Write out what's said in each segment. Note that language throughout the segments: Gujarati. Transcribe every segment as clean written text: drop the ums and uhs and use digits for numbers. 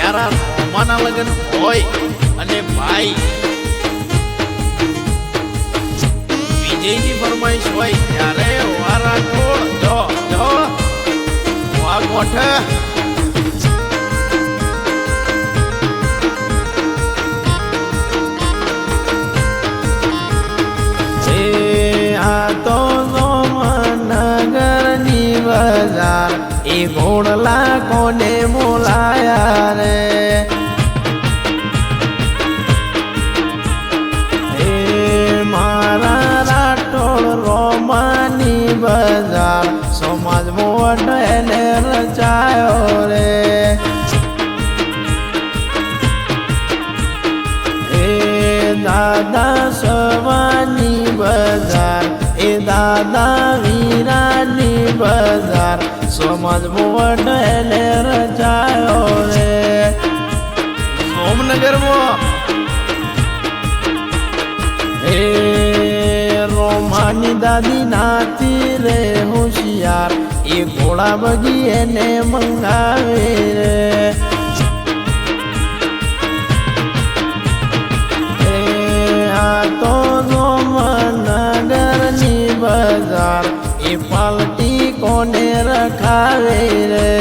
યારા રોમાના લગ્ન હોય અને ભાઈ વિજયની ફરમાઈશ હોય ત્યારે વારા કોળ જો જો વા ગોઠ બજાર એ ઘોડલા કોને બોલાયા રે એ મારા રાઠોડ રોમાની બજાર સમાજ મોટ એને રચાયો રે એ દાદા સવાની બજાર એ દાદા વીરાની બજાર સમાજ મોટ એને રચાયો રે સોમનગરમાં એ રોમાની દાદી નાતી રે હોશિયાર એ ઘોડા બગી એને મંગાવે રે એ આ તો સોમનગરની બજાર એ પાલટી કોને રખાવે રે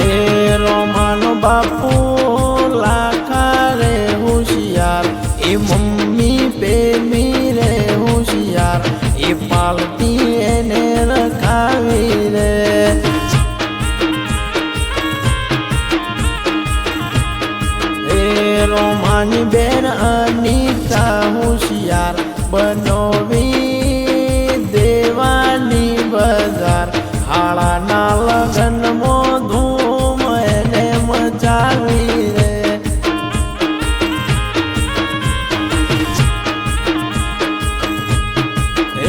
એ રોમાનો બાપુ લાખા રે હોશિયાર એ મમ્મી પ્રેમી રે હોશિયાર એ પાલટી એને રખાવી રે એ રોમાની બેન અનિતા હોશિયાર બનોવી દેવાની બજાર હાળાના લગ્નમાં ધૂમ એને મચાવી રે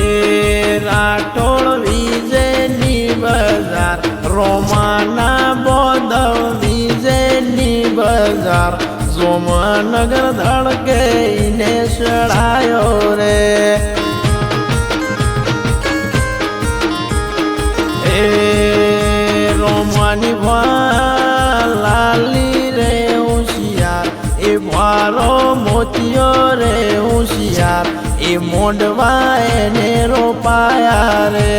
એ રાઠોડ વિજયની બજાર રોમાના બોધવ વિજયની બજાર સોમનગર ધડકે ને ચડાયો રે એ રોમાની લાલી રે હોશિયાર એ ભારો મોતિયો રે હોશિયાર એ મોઢવા એને રોપાયા રે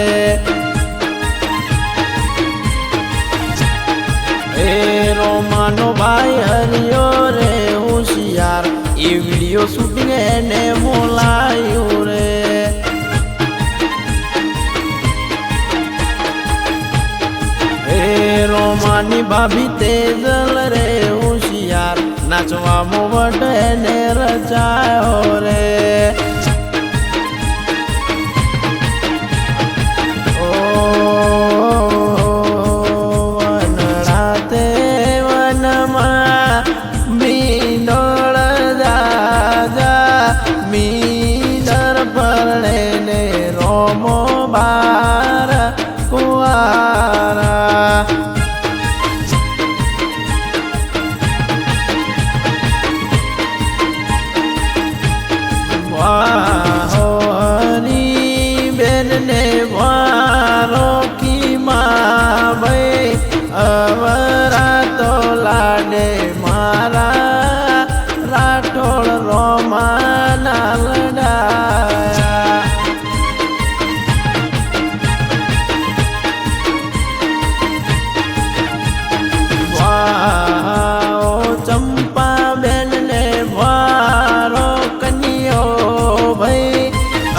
એ રોમાનો ભાઈ હરિયો રે હોશિયાર એ વિડીયો શૂટિંગ એને બોલાયું રે એ રોમાની ભાભી તેજલ રે હોશિયાર નાચવા મોવટ એને રચાયો રે મીનર પરણે ને રોમો બાર કુવારા વાહો હરી બેન ને વારો કી માં ભાઈ અવરા તો લાડે મારા રાઠોડ રોમાના લડાયા વાઓ ચંપા બેન ને વારો કન્યો ભાઈ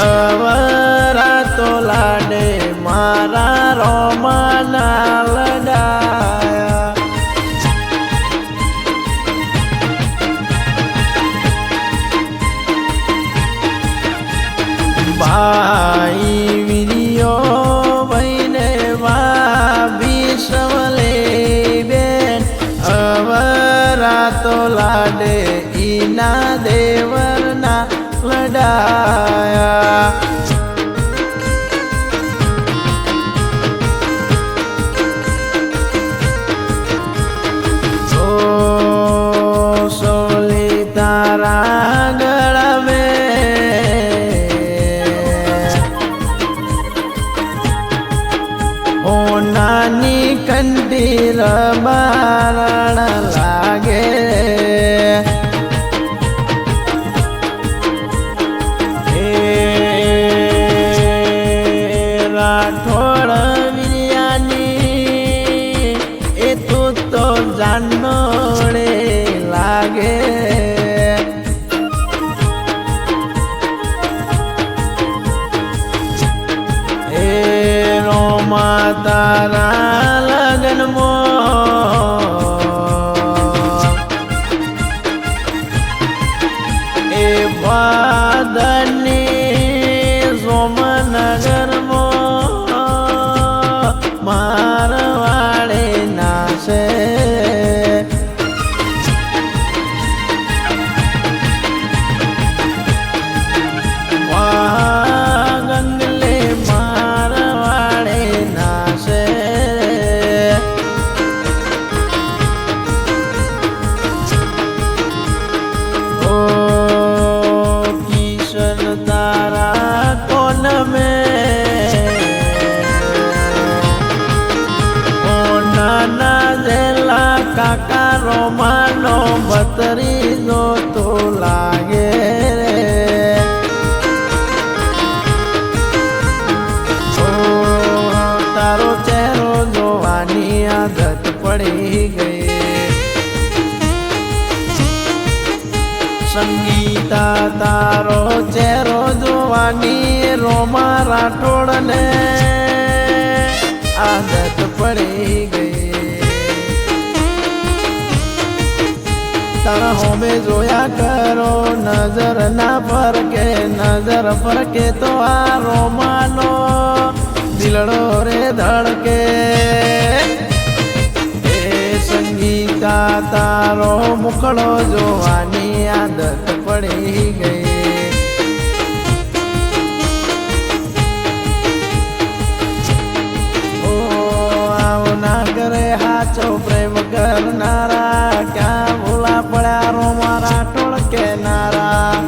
અવરા તો લાડે મારા રોમાના લડાયા ભાઈ વિરિયો ભાઈને ભાભી સવલે બેન અવરા તો લાડે ઈના દેવરના લડાયા સોલી તારા ગળવે નાની તો જાનોડે લાગે એ રોમા તારા લગનમાં એ વાદની સોમનગરમાં મારવાડે નાશે ગંગલે મારવાડે નાશે ઓ કિશન તારા કોન મેં નાના જેલા કાકા રોમાનો બતરીનો તો લાગે તારો ચહેરો જોવાની આદત પડી ગઈ સંગીતા તારો ચહેરો જોવાની રોમા રાઠોડને આદત પડી ગઈ તારા હોમે જોયા કરો નજર ના ફરકે તો આ રોમાનો દિલડો રે ધડકે એ સંગીતા તારો મુખડો જોવાની આદત પડી ગઈ ના કરે હાચો પ્રેમ કરનારા ક્યાં ભૂલા પડ્યા રોમા રાઠોડ કેનારા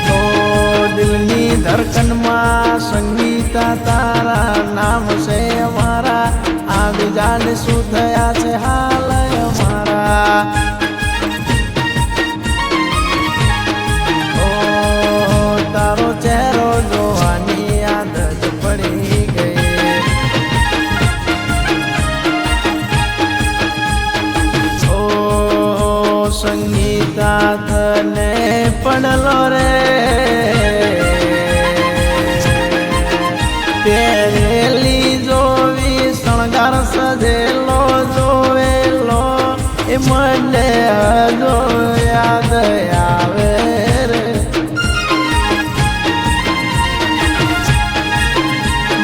તો દિલની ધડકનમાં સંગીતા તારા નામ છે અમારા આ બીજાને શું થયા છે હાલ અમારા તારો ચહેરો જોવાની આદત પડી ગઈ ઓ સંગીતા તને પડલો રે પહેરેલી જોવી શણગાર સજેલો જોવેલો એ મને હજો યાદ આવે રે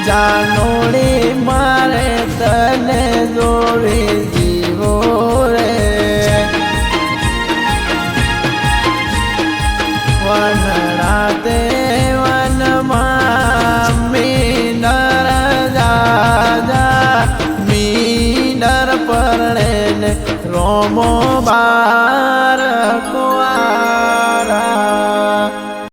જાનોડી મારે તને જોવી જીવો રે વનરાતે વનમાં મીંડર જાજા મીંડર પરણે રોમો બા